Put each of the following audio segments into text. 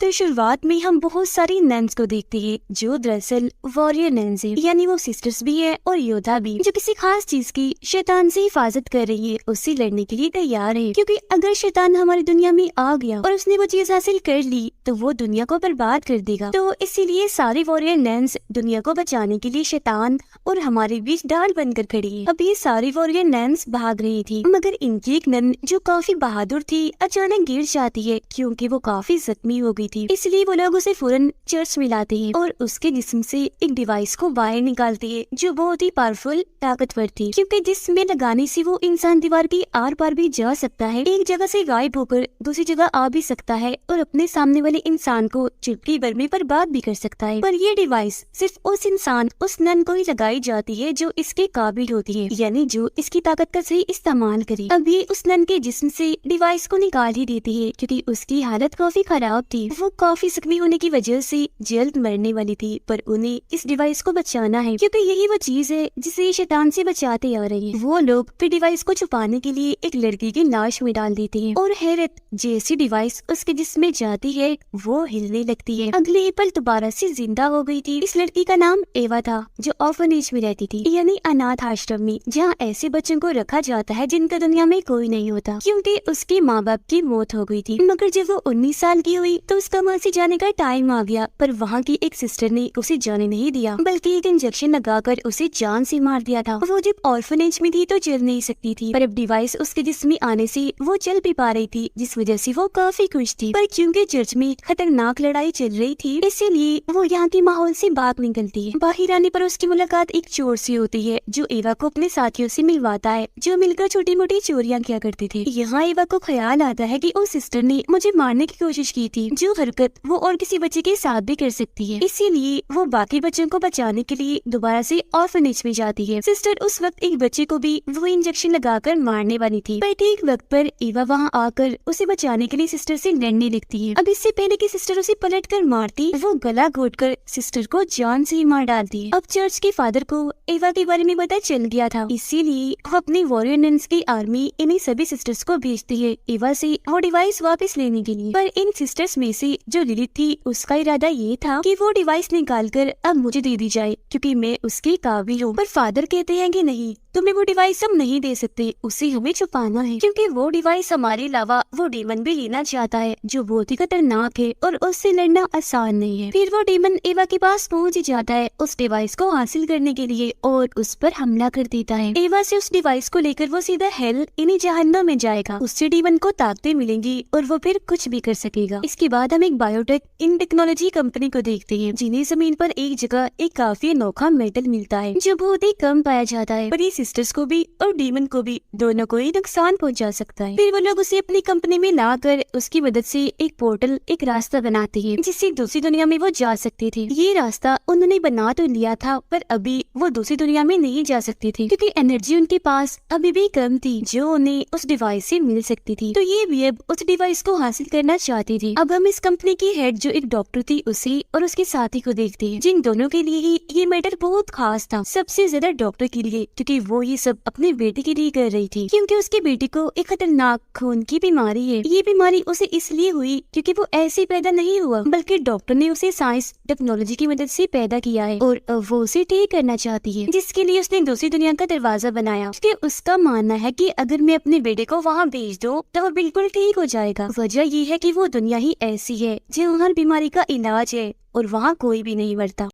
तो शुरुआत में हम बहुत सारी नन्स को देखते हैं जो दरअसल वॉरियर नन्स है, यानी वो सिस्टर्स भी है और योद्धा भी, जो किसी खास चीज की शैतान से हिफाजत कर रही है, उससे लड़ने के लिए तैयार है। क्योंकि अगर शैतान हमारी दुनिया में आ गया और उसने वो चीज हासिल कर ली तो वो दुनिया को बर्बाद कर देगा। तो इसीलिए सारी वॉरियर नन्स दुनिया को बचाने के लिए शैतान और हमारे बीच ढाल बनकर खड़ी है। अब ये सारी वॉरियर नन्स भाग रही थी, मगर इनकी एक नन जो काफी बहादुर थी अचानक गिर जाती है क्योंकि वो काफी जख्मी हो गई थी। इसलिए वो लोग उसे फौरन चर्च में लाते हैं और उसके जिस्म से एक डिवाइस को बाहर निकालते हैं जो बहुत ही पावरफुल ताकतवर थी, क्योंकि जिसमें लगाने से वो इंसान दीवार की आर पार भी जा सकता है, एक जगह से गायब होकर दूसरी जगह आ भी सकता है और अपने सामने वाले इंसान को चुटकी भर में बर्बाद भी कर सकता है। पर ये डिवाइस सिर्फ उस इंसान, उस नन को ही लगाई जाती है जो इसके काबिल होती है, यानी जो इसकी ताकत का सही इस्तेमाल करे। अब ये उस नन के जिस्म से डिवाइस को निकाल ही देती है क्योंकि उसकी हालत काफी खराब थी। वो काफी जख्मी होने की वजह से जल्द मरने वाली थी, पर उन्हें इस डिवाइस को बचाना है क्योंकि यही वो चीज है जिसे ये शैतान से बचाते आ रहे हैं। वो लोग फिर डिवाइस को छुपाने के लिए एक लड़की की लाश में डाल देते हैं और हैरत जैसी डिवाइस उसके जिस्म में जाती है वो हिलने लगती है। अगले ही पल दोबारा से जिंदा हो गई थी। इस लड़की का नाम एवा था जो ऑर्फनेज में रहती थी, यानी अनाथ आश्रम में, जहाँ ऐसे बच्चों को रखा जाता है जिनका दुनिया में कोई नहीं होता, क्योंकि उसके माँ बाप की मौत हो गई थी। मगर जब वो 19 साल की हुई तो उसका वहाँ से जाने का टाइम आ गया, पर वहाँ की एक सिस्टर ने उसे जाने नहीं दिया बल्कि एक इंजेक्शन लगाकर उसे जान से मार दिया था। वो जब ऑर्फनेज में थी तो चल नहीं सकती थी, पर अब डिवाइस उसके जिस्म में आने से वो चल भी पा रही थी, जिस वजह से वो काफी खुश थी। पर क्योंकि चर्च में खतरनाक लड़ाई चल रही थी इसीलिए वो यहाँ के माहौल से बाहर निकलती है। बाहर आने पर उसकी मुलाकात एक चोर से होती है जो एवा को अपने साथियों से मिलवाता है, जो मिलकर छोटी मोटी चोरियां किया करते थे। यहाँ एवा को ख्याल आता है कि उस सिस्टर ने मुझे मारने की कोशिश की थी, जो हरकत वो और किसी बच्चे के साथ भी कर सकती है। इसीलिए वो बाकी बच्चों को बचाने के लिए दोबारा से ऑर्फनेज में जाती है। सिस्टर उस वक्त एक बच्चे को भी वो इंजेक्शन लगाकर मारने वाली थी, पर ठीक वक्त पर एवा वहाँ आकर उसे बचाने के लिए सिस्टर से लड़ने लगती है। अब इससे पहले कि सिस्टर उसे पलट कर मारती, वो गला घोटकर सिस्टर को जान से ही मार डालती है। अब चर्च के फादर को एवा के बारे में पता चल गया था, इसीलिए वो अपनी वॉरियर नन्स की आर्मी इन्हीं सभी सिस्टर्स को भेजती है एवा से वो डिवाइस वापस लेने के लिए। पर इन सिस्टर्स में से जो लिलिथ थी उसका इरादा ये था कि वो डिवाइस निकालकर अब मुझे दे दी जाए क्योंकि मैं उसके काबिल हूँ। पर फादर कहते हैं कि नहीं, तुम्हें वो डिवाइस हम नहीं दे सकते, उसे हमें छुपाना है क्योंकि वो डिवाइस हमारे अलावा वो डीमन भी लेना चाहता है जो बहुत ही खतरनाक है और उससे लड़ना आसान नहीं है। फिर वो डीमन एवा के पास पहुंच जाता है उस डिवाइस को हासिल करने के लिए और उस पर हमला कर देता है। एवा से उस डिवाइस को लेकर वो सीधा हेल इन्हीं जहन्नम में जाएगा, उससे डीमन को ताकतें मिलेंगी और वो फिर कुछ भी कर सकेगा। इसके बाद हम एक बायोटेक इन टेक्नोलॉजी कंपनी को देखते हैं जिन्हें जमीन पर एक जगह एक काफी अनोखा मेटल मिलता है जो बहुत ही कम पाया जाता है, पर सिस्टर्स को भी और डीमन को भी दोनों को ही नुकसान पहुंचा सकता है। फिर वो लोग उसे अपनी कंपनी में लाकर उसकी मदद से एक पोर्टल, एक रास्ता बनाते हैं जिससे दूसरी दुनिया में वो जा सकते थे। ये रास्ता उन्होंने बना तो लिया था पर अभी वो दूसरी दुनिया में नहीं जा सकते थे क्योंकि एनर्जी उनके पास अभी भी कम थी जो उन्हें उस डिवाइस से मिल सकती थी। तो ये भी अब उस डिवाइस को हासिल करना चाहती थी। अब हम इस कंपनी की हेड जो एक डॉक्टर थी उसे और उसके साथी को देखते हैं, जिन दोनों के लिए ही ये मैटर बहुत खास था, सबसे ज्यादा डॉक्टर के लिए, क्योंकि वो ये सब अपने बेटे के लिए कर रही थी क्योंकि उसके बेटे को एक खतरनाक खून की बीमारी है। ये बीमारी उसे इसलिए हुई क्योंकि वो ऐसे पैदा नहीं हुआ बल्कि डॉक्टर ने उसे साइंस टेक्नोलॉजी की मदद से पैदा किया है और वो उसे ठीक करना चाहती है, जिसके लिए उसने दूसरी दुनिया का दरवाजा बनाया क्योंकि उसका मानना है कि अगर मैं अपने बेटे को वहाँ भेज दूँ तो वो बिल्कुल ठीक हो जाएगा। वजह ये है कि वो दुनिया ही ऐसी है जहाँ हर बीमारी का इलाज है और वहाँ कोई भी नहीं मरता।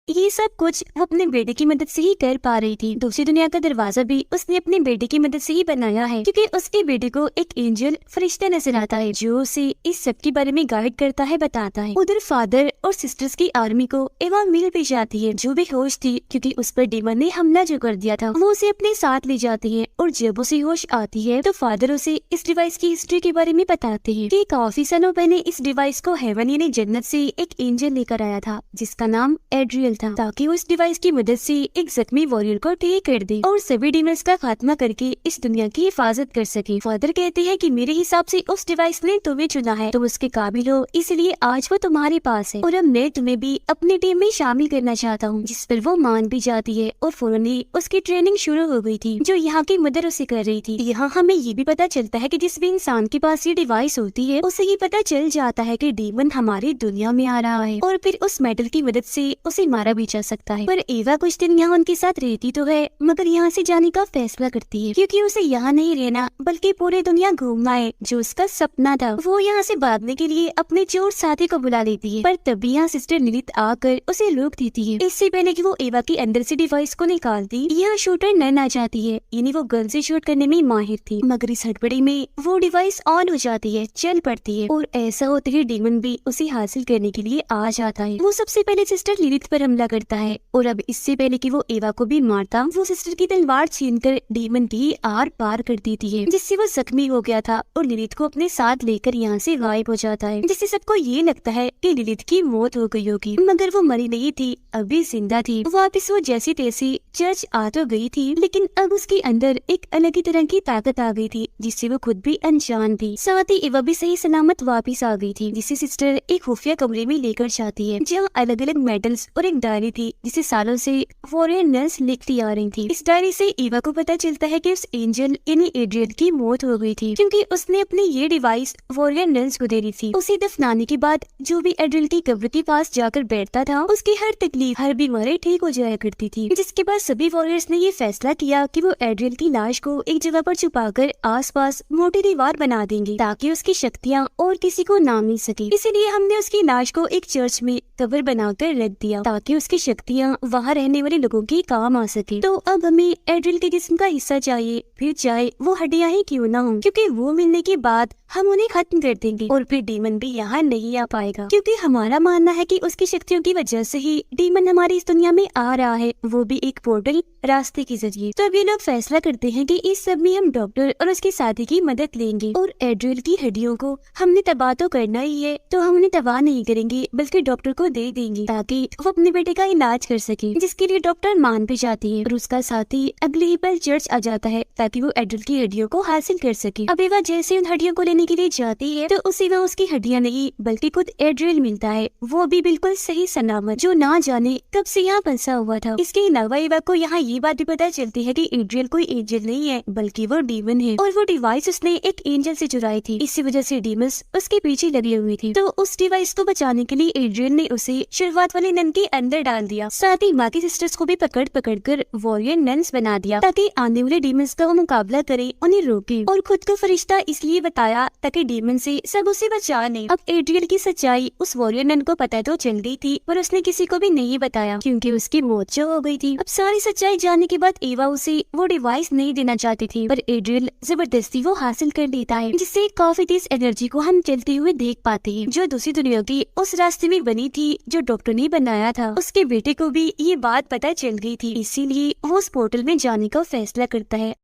ये सब कुछ वो अपने बेटे की मदद से ही कर पा रही थी। दूसरी दुनिया का दरवाजा भी उसने अपने बेटे की मदद से ही बनाया है क्योंकि उसके बेटे को एक एंजल फरिश्ता नजर आता है जो उसे इस सब के बारे में गाइड करता है, बताता है। उधर फादर और सिस्टर्स की आर्मी को एवा मिल भी जाती है जो बेहोश थी क्योंकि उस पर डीमन ने हमला जो कर दिया था। वो उसे अपने साथ ले जाती है और जब उसे होश आती है तो फादर उसे इस डिवाइस की हिस्ट्री के बारे में बताते हैं कि काफी सालों पहले इस डिवाइस को हेवन यानी जन्नत से एक एंजल लेकर आया था जिसका नाम एड्रियल था ताकि वो इस डिवाइस की मदद से एक जख्मी वॉरियर को ठीक कर दे और सभी डीमंस का खात्मा करके इस दुनिया की हिफाजत कर सके। फादर कहते हैं कि मेरे हिसाब से उस डिवाइस ने तुम्हें चुना है, तुम उसके काबिल हो, इसलिए आज वो तुम्हारे पास है और अब मैं तुम्हें भी अपनी टीम में शामिल करना चाहता हूँ। जिस पर वो मान भी जाती है और फौरन ही उसकी ट्रेनिंग शुरू हो गई थी जो यहाँ की मदर उसे कर रही थी। यहाँ हमें ये भी पता चलता है कि जिस भी इंसान के पास ये डिवाइस होती है उसे ये पता चल जाता है कि डीमन हमारी दुनिया में आ रहा है और फिर उस मेटल की मदद से उसे मारा भी जा सकता है। पर एवा कुछ दिन यहाँ उनके साथ रहती तो है मगर यहाँ से जाने का फैसला करती है क्योंकि उसे यहाँ नहीं रहना बल्कि पूरी दुनिया घूमना है जो उसका सपना था। वो यहाँ से भागने के लिए अपने चोर साथी को बुला लेती है पर तभी यहाँ सिस्टर लिलिथ आकर उसे रोक देती है। इससे पहले कि वो एवा के अंदर से डिवाइस को निकालती यहाँ शूटर नन आ जाती है, यानी वो गन से शूट करने में माहिर थी मगर इस हड़बड़ी में वो डिवाइस ऑन हो जाती है, चल पड़ती है और ऐसा होते ही डीमन भी उसे हासिल करने के लिए आ जाता है। वो सबसे पहले सिस्टर लिलिथ पर हमला करता है और अब इससे पहले कि वो एवा को भी मारता वो सिस्टर की तलवार छीनकर डीमन की आर पार कर देती है जिससे वो जख्मी हो गया था और लिलिथ को अपने साथ लेकर यहाँ से गायब हो जाता है जिससे सबको ये लगता है कि लिलिथ की मौत हो गई होगी मगर वो मरी नहीं थी, अभी जिंदा थी। वापस वो जैसी तैसी चर्च आ तो गई थी लेकिन अब उसके अंदर एक अलग ही तरह की ताकत आ गई थी जिससे वो खुद भी अनजान थी। साथ ही एवा भी सही सलामत वापस आ गई थी जिसे सिस्टर एक खुफिया कमरे में लेकर जाती है जहाँ अलग अलग मेडल्स और एक डायरी थी जिसे सालों से वॉरियर नर्स लिखती आ रही थी। इस डायरी से एवा को पता चलता है कि उस एंजल यानी एड्रियन की मौत हो गई थी क्योंकि उसने अपनी ये डिवाइस वॉरियर नर्स को दे दी थी। उसे दफनाने के बाद जो भी एड्रियल की कब्र के पास जाकर बैठता था उसकी हर तकलीफ हर बीमारी ठीक हो जाया करती थी। जिसके बाद सभी वॉरियर्स ने ये फैसला किया कि वो एड्रियल की लाश को एक जगह पर छुपाकर आसपास मोटी दीवार बना देंगे ताकि उसकी शक्तियाँ और किसी को ना मिल सके। इसीलिए हमने उसकी लाश को एक चर्च में कब्र बनाकर रख दिया ताकि उसकी शक्तियाँ वहाँ रहने वाले लोगों के काम आ सके। तो अब हमें एड्रियल के जिस्म का हिस्सा चाहिए, फिर चाहे वो हड्डियाँ ही क्यों ना हो, क्योंकि वो मिलने के बाद हम उन्हें खत्म कर देंगे और फिर डीमन भी यहाँ नहीं आ पाएगा क्योंकि हमारा मानना है कि उसकी शक्तियों की वजह से ही डीमन हमारी इस दुनिया में आ रहा है, वो भी एक पोर्टल रास्ते के जरिए। तो अभी लोग फैसला करते हैं कि इस सब में हम डॉक्टर और उसके साथी की मदद लेंगे और एड्रियल की हड्डियों को हमने तबाह तो करना ही है तो हम उन्हें तबाह नहीं करेंगे बल्कि डॉक्टर को दे देंगे ताकि वो अपने बेटे का इलाज कर सके, जिसके लिए डॉक्टर मान भी जाती है और उसका साथी अगले ही पल चर्च आ जाता है ताकि वो एड्रियल की हड्डियों को हासिल कर सके। अब एवा जैसे उन हड्डियों को लेने के लिए जाती है तो उसे वहाँ उसकी हड्डियाँ नहीं बल्कि खुद एड्रियल मिलता है, वो भी बिल्कुल सही सलामत जो ना जाने कब से यहाँ फंसा हुआ था। इसके अलावा एवा को यहाँ ये बात भी पता चलती है कि एड्रियल कोई एंजल नहीं है बल्कि वो डीमन है और वो डिवाइस उसने एक एंजल से चुराई थी, इसी वजह से डीमंस उसके पीछे लगी हुई थी। तो उस डिवाइस को बचाने के लिए एड्रियल ने उसे शुरुआत वाले नन के अंदर डाल दिया, साथ ही बाकी सिस्टर्स को भी पकड़ कर वॉरियर नन्स बना दिया ताकि आने वाले डीमंस का वो मुकाबला करे, उन्हें रोके और खुद को फरिश्ता इसलिए बताया ताकि डीमन से सब उसे बचा ले। अब एड्रियल की सच्चाई उस वॉरियर नन को पता तो चल गई थी पर उसने किसी को भी नहीं बताया क्योंकि उसकी मौत जो हो गई थी। अब सारी सच्चाई जानने के बाद एवा उसे वो डिवाइस नहीं देना चाहती थी पर एड्रियल जबरदस्ती वो हासिल कर लेता है जिससे काफी तेज एनर्जी को हम चलते हुए देख पाते हैं जो दूसरी दुनिया की उस रास्ते में बनी थी जो डॉक्टर ने बनाया था। उसके बेटे को भी ये बात पता चल गई थी, इसीलिए वो उस पोर्टल में जाने का फैसला करता है।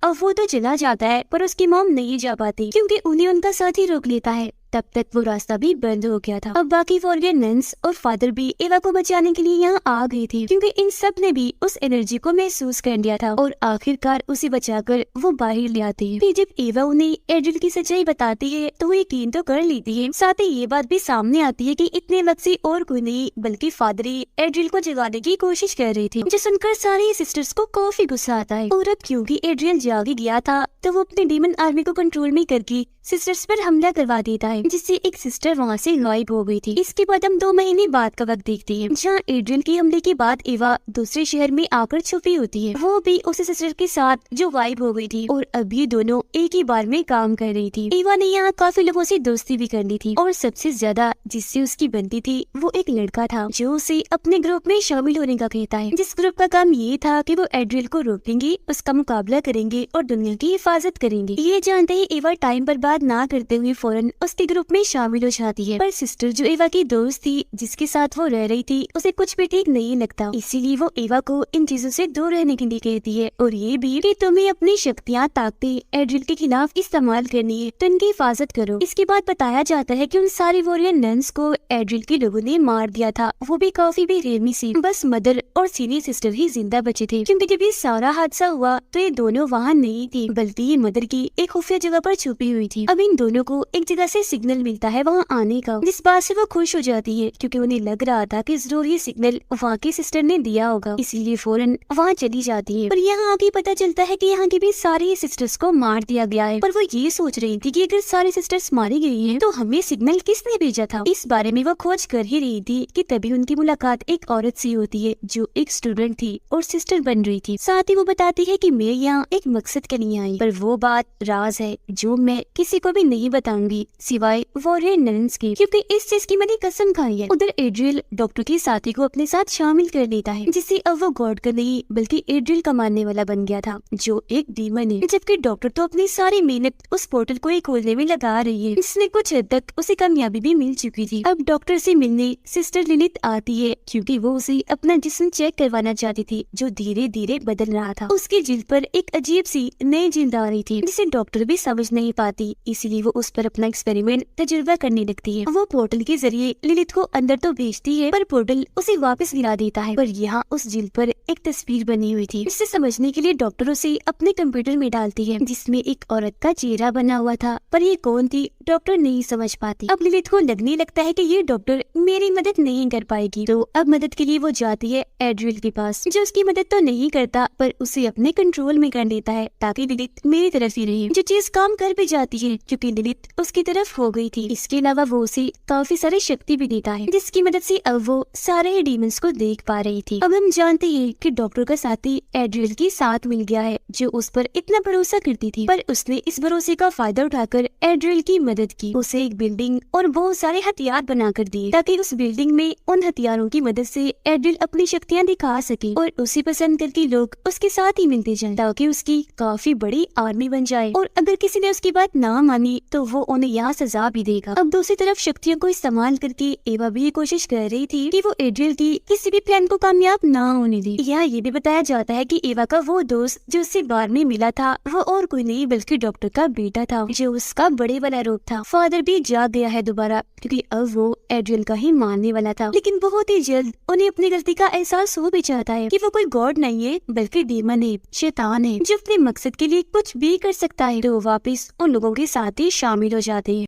अब वो तो चला जाता है पर उसकी मॉम नहीं जा पाती क्योंकि उन्हें उनका साथी रोक लेता है। तब तक वो रास्ता भी बंद हो गया था। अब बाकी वॉरियर नन्स और फादर भी एवा को बचाने के लिए यहाँ आ गई थी क्योंकि इन सब ने भी उस एनर्जी को महसूस कर लिया था और आखिरकार उसे बचाकर वो बाहर ले आते हैं। फिर जब एवा उन्हें एड्रियल की सच्चाई बताती है तो वो यकीन तो कर लेती है, साथ ही ये बात भी सामने आती है कि इतने वक्त से और कोई नहीं बल्कि फादर ही एड्रियल को जगाने की कोशिश कर रही थी, जो सुनकर सारी सिस्टर्स को काफी गुस्सा आता है। और अब क्योंकि एड्रियल जाग गया था तो वो अपने डीमन आर्मी को कंट्रोल में करके सिस्टर्स पर हमला करवा देता है जिससे एक सिस्टर वहाँ से गायब हो गई थी। इसके बाद हम 2 महीने बाद का वक्त देखते हैं जहाँ एड्रियल के हमले के बाद एवा दूसरे शहर में आकर छुपी होती है, वो भी उस सिस्टर के साथ जो गायब हो गई थी और अब ये दोनों एक ही बार में काम कर रही थी। एवा ने यहाँ काफी लोगों से दोस्ती भी कर ली थी और सबसे ज्यादा जिससे उसकी बनती थी वो एक लड़का था जो उसे अपने ग्रुप में शामिल होने का कहता है, जिस ग्रुप का काम ये था कि वो एड्रियल को रोकेंगे, उसका मुकाबला करेंगे और दुनिया की हिफाजत करेंगे। ये जानते ही एवा टाइम बर्बाद ना करते हुए फौरन उसके ग्रुप में शामिल हो जाती है। पर सिस्टर जो एवा की दोस्त थी, जिसके साथ वो रह रही थी, उसे कुछ भी ठीक नहीं लगता। इसीलिए वो एवा को इन चीजों से दूर रहने के लिए कहती है और ये भी कि तुम्हें अपनी शक्तियाँ ताकतें एड्रिल के खिलाफ इस्तेमाल करनी है, तो इनकी हिफाजत करो। इसके बाद बताया जाता है कि उन सारे वॉरियर नन्स को एड्रिल के लोगों ने मार दिया था, वो भी काफी बेरहमी से। बस मदर और सीनियर सिस्टर ही जिंदा बचे थे, क्योंकि जब ये सारा हादसा हुआ तो ये दोनों वहाँ नहीं थी, बल्कि ये मदर की एक खुफिया जगह पर छुपी हुई थी। अब इन दोनों को एक जगह से सिग्नल मिलता है वहाँ आने का, जिस बात से वो खुश हो जाती है, क्योंकि उन्हें लग रहा था कि जरूर ये सिग्नल वहाँ की सिस्टर ने दिया होगा, इसीलिए फौरन वहाँ चली जाती है। पर यहाँ आगे पता चलता है कि यहाँ की भी सारी सिस्टर्स को मार दिया गया है। पर वो ये सोच रही थी कि अगर सारी सिस्टर्स मारी गई हैं, तो हमें सिग्नल किसने भेजा था। इस बारे में वो खोज कर ही रही थी कि तभी उनकी मुलाकात एक औरत से होती है जो एक स्टूडेंट थी और सिस्टर बन रही थी। साथ ही वो बताती है कि मैं यहाँ एक मकसद के लिए आई, पर वो बात राज है जो मैं किसी को भी नहीं बताऊंगी सिवाय वॉरियर नन्स के, क्योंकि इस चीज की मैंने कसम खाई है। उधर एड्रियल डॉक्टर के साथी को अपने साथ शामिल कर लेता है, जिससे अब वो गॉड का नहीं बल्कि एड्रियल का मानने वाला बन गया था, जो एक डीमन है। जबकि डॉक्टर तो अपनी सारी मेहनत उस पोर्टल को ही खोलने में लगा रही है, जिसमें कुछ हद तक उसे कामयाबी भी मिल चुकी थी। अब डॉक्टर से मिलने सिस्टर लिलित आती है, क्योंकि वो उसे अपना जिस्म चेक करवाना चाहती थी, जो धीरे धीरे बदल रहा था। उसकी जिल्द पर एक अजीब सी नई जिल्द आ रही थी, जिसे डॉक्टर भी समझ नहीं पाती, इसीलिए वो उस पर अपना एक्सपेरिमेंट तजुर्बा करने लगती है। वो पोर्टल के जरिए लिलित को अंदर तो भेजती है, पर पोर्टल उसे वापस गिरा देता है। पर यहाँ उस जिल्द पर एक तस्वीर बनी हुई थी, जिसे समझने के लिए डॉक्टर उसे अपने कंप्यूटर में डालती है, जिसमें एक औरत का चेहरा बना हुआ था। पर ये कौन थी डॉक्टर नहीं समझ पाती। अब लिलित को लगने लगता है कि ये डॉक्टर मेरी मदद नहीं कर पाएगी, तो अब मदद के लिए वो जाती है एड्रियल के पास, जो उसकी मदद तो नहीं करता पर उसे अपने कंट्रोल में कर लेता है, ताकि लिलित मेरी तरफ ही रहे। जो चीज काम कर भी जाती है, क्योंकि लिलित उसकी तरफ हो गई थी। इसके अलावा वो उसे काफी सारी शक्ति भी देता है, जिसकी मदद से अब वो सारे डीमंस को देख पा रही थी। अब हम जानते हैं कि डॉक्टर का साथी एड्रियल के साथ मिल गया है, जो उस पर इतना भरोसा करती थी, पर उसने इस भरोसे का फायदा उठाकर एड्रियल की मदद की। उसे एक बिल्डिंग और बहुत सारे हथियार बनाकर दिए, ताकि उस बिल्डिंग में उन हथियारों की मदद से एड्रियल अपनी शक्तियाँ दिखा सके और उसे पसंद करके लोग उसके साथ ही मिलते जाएं, ताकि उसकी काफी बड़ी आर्मी बन जाए। और अगर किसी ने उसकी बात ना मानी तो वो उन्हें यहाँ सजा भी देगा। अब दूसरी तरफ शक्तियों को इस्तेमाल करके एवा भी ये कोशिश कर रही थी कि वो एड्रियल की किसी भी प्लान को कामयाब ना होने दे। यहाँ ये भी बताया जाता है कि एवा का वो दोस्त जो उससे बार में मिला था, वो और कोई नहीं बल्कि डॉक्टर का बेटा था, जो उसका बड़े वाला रूप था। फादर भी जाग गया है दोबारा, क्योंकि अब वो एड्रियल का ही मानने वाला था। लेकिन बहुत ही जल्द उन्हें अपनी गलती का एहसास हो भी जाता है कि वो कोई गॉड नहीं है बल्कि डीमन है, शैतान है, जो अपने मकसद के लिए कुछ भी कर सकता है। तो वापस उन लोगों के साथ ही शामिल हो जाते हैं।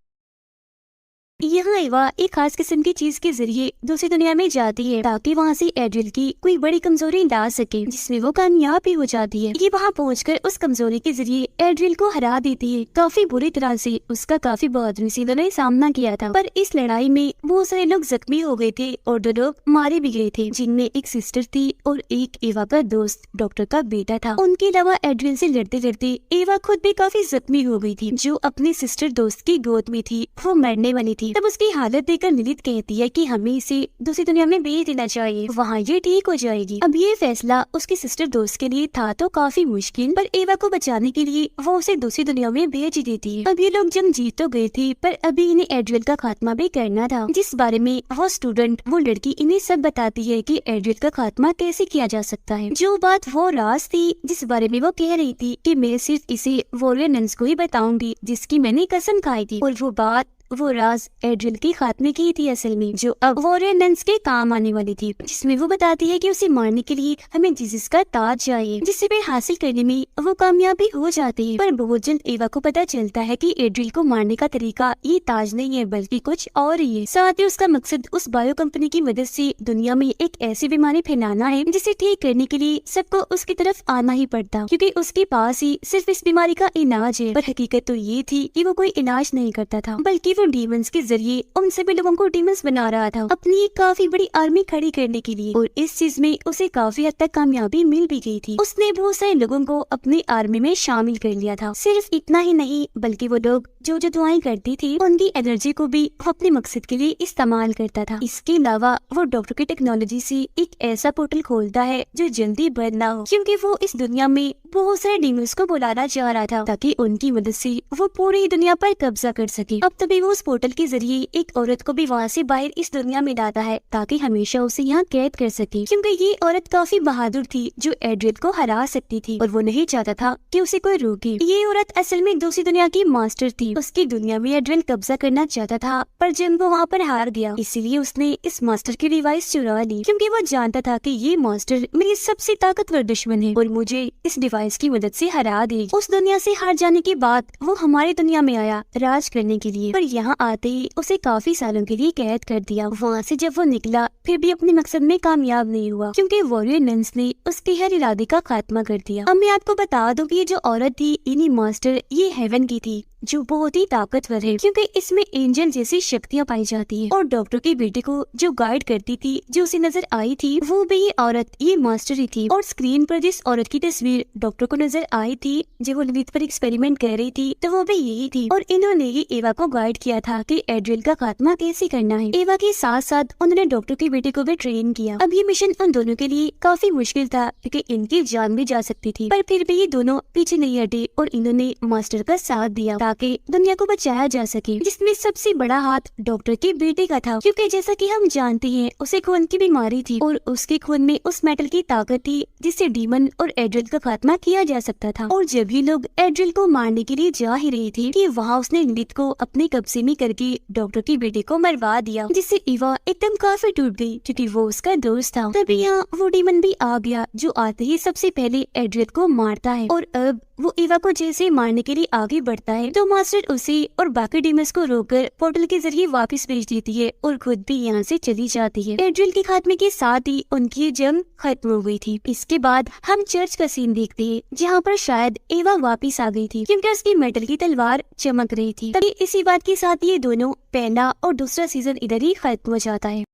यहाँ एवा एक खास किस्म की चीज के जरिए दूसरी दुनिया में जाती है, ताकि वहाँ से एड्रियल की कोई बड़ी कमजोरी ला सके, जिसमें वो कामयाब भी हो जाती है। ये वहाँ पहुँचकर उस कमजोरी के जरिए एड्रियल को हरा देती है। काफी बुरी तरह से उसका काफी बहादुरी से उन्होंने सामना किया था, पर इस लड़ाई में बहुत सारे लोग जख्मी हो गए थे और 2 लोग मारे भी गए थे, जिनमें एक सिस्टर थी और एक एवा का दोस्त डॉक्टर का बेटा था। उनके अलावा एड्रियल से लड़ते लड़ते एवा खुद भी काफी जख्मी हो गई थी, जो अपनी सिस्टर दोस्त की गोद में थी। वो मरने वाली थी। तब उसकी हालत देखकर लिलित कहती है कि हमें इसे दूसरी दुनिया में भेज देना चाहिए, वहाँ ये ठीक हो जाएगी। अब ये फैसला उसकी सिस्टर दोस्त के लिए था तो काफी मुश्किल, पर एवा को बचाने के लिए वो उसे दूसरी दुनिया में भेज देती है। अब ये लोग जंग जीत तो गए थे, पर अभी इन्हें एड्रियल का खात्मा भी करना था, जिस बारे में वो लड़की इन्हें सब बताती है कि एड्रियल का खात्मा कैसे किया जा सकता है। जो बात वो राज थी, जिस बारे में वो कह रही थी कि मैं सिर्फ इसे वॉरियर नन्स को ही बताऊंगी, जिसकी मैंने कसम खाई थी, और वो राज एड्रियल की खात्मे की थी असल में, जो अब वॉरियर नन्स के काम आने वाली थी, जिसमें वो बताती है कि उसे मारने के लिए हमें जीसस का ताज चाहिए, जिसे वे हासिल करने में वो कामयाबी हो जाती है। पर बहुत जल्द एवा को पता चलता है कि एड्रियल को मारने का तरीका ये ताज नहीं है बल्कि कुछ और ही है। साथ ही उसका मकसद उस बायो कंपनी की मदद से दुनिया में एक ऐसी बीमारी फैलाना है, जिसे ठीक करने के लिए सबको उसकी तरफ आना ही पड़ता, क्योंकि उसके पास ही सिर्फ इस बीमारी का इलाज है। पर हकीकत तो ये थी कि वो कोई इलाज नहीं करता था, बल्कि डीमंस के जरिए उन सभी लोगों को डीमंस बना रहा था, अपनी एक काफी बड़ी आर्मी खड़ी करने के लिए। और इस चीज में उसे काफी हद तक कामयाबी मिल भी गई थी। उसने बहुत सारे लोगों को अपनी आर्मी में शामिल कर लिया था। सिर्फ इतना ही नहीं, बल्कि वो लोग जो दुआएं करती थी, उनकी एनर्जी को भी वो अपने मकसद के लिए इस्तेमाल करता था। इसके अलावा वो डॉक्टर की टेक्नोलॉजी से एक ऐसा पोर्टल खोलता है जो जल्दी बंद ना हो, क्योंकि वो इस दुनिया में बहुत सारे डीमंस को बुलाना चाह रहा था ताकि उनकी मदद से वो पूरी दुनिया पर कब्जा कर सके। अब तभी वो उस पोर्टल के जरिए एक औरत को भी वहाँ से बाहर इस दुनिया में लाता है ताकि हमेशा उसे यहाँ कैद कर सके, क्योंकि ये औरत काफी बहादुर थी जो एड्रियल को हरा सकती थी और वो नहीं चाहता था कि उसे कोई रोके। ये औरत असल में दूसरी दुनिया की मास्टर थी। उसकी दुनिया में एड्रियल कब्जा करना चाहता था, पर जब वो वहाँ पर हार गया इसीलिए उसने इस मास्टर की डिवाइस चुरा ली, क्योंकि वो जानता था कि ये मास्टर मेरी सबसे ताकतवर दुश्मन है और मुझे इस डिवाइस की मदद से हरा देगी। उस दुनिया से हार जाने के बाद वो हमारी दुनिया में आया राज करने के लिए, पर यहाँ आते ही उसे काफी सालों के लिए कैद कर दिया। वहाँ से जब वो निकला फिर भी अपने मकसद में कामयाब नहीं हुआ, क्योंकि वॉरियर नन्स ने उसके हर इरादे का खात्मा कर दिया। अब मैं आपको बता दूं कि ये जो औरत थी इन्हीं मास्टर ये हेवन की थी, जो बहुत ही ताकतवर है, क्योंकि इसमें एंजल जैसी शक्तियाँ पाई जाती है। और डॉक्टर के बेटे को जो गाइड करती थी, जो उसे नजर आई थी, वो भी ये औरत ये मास्टर ही थी। और स्क्रीन पर जिस औरत की तस्वीर डॉक्टर को नजर आई थी जब वो ललित पर एक्सपेरिमेंट कर रही थी, तो वो भी यही थी। और इन्होंने ही एवा को गाइड किया था कि एड्रियल का खात्मा कैसे करना है। एवा के साथ साथ उन्होंने डॉक्टर के बेटे को भी ट्रेन किया। अब ये मिशन उन दोनों के लिए काफी मुश्किल था, क्योंकि इनकी जान भी जा सकती थी, पर फिर भी ये दोनों पीछे नहीं हटे और इन्होंने मास्टर का साथ दिया ताकि दुनिया को बचाया जा सके, जिसमें सबसे बड़ा हाथ डॉक्टर के बेटे का था, क्योंकि जैसा कि हम जानते हैं उसे खून की बीमारी थी और उसके खून में उस मेटल की ताकत थी जिससे डीमन और एड्रियल का खात्मा किया जा सकता था। और जब भी लोग एड्रियल को मारने के लिए जा ही रहे थे कि वहाँ उसने ललित को अपने कब्जे में करके डॉक्टर के बेटे को मरवा दिया, जिससे ईवा एकदम काफी टूट गई क्योंकि वो उसका दोस्त था। तभी यहाँ वो डीमन भी आ गया जो आते ही सबसे पहले एड्रियल को मारता है। और अब वो ईवा को जैसे मारने के लिए आगे बढ़ता है तो मास्टर उसे और बाकी डीमंस को रोककर पोर्टल के जरिए वापस भेज देती है और खुद भी यहाँ से चली जाती है। एड्रियल के खात्मे के साथ ही उनकी जंग खत्म हो गई थी। इसके बाद हम चर्च का सीन देखते हैं जहाँ पर शायद एवा वापस आ गई थी, क्योंकि उसकी मेटल की तलवार चमक रही थी। तभी इसी बात के साथ ये दोनों पहला और दूसरा सीजन इधर ही खत्म हो जाता है।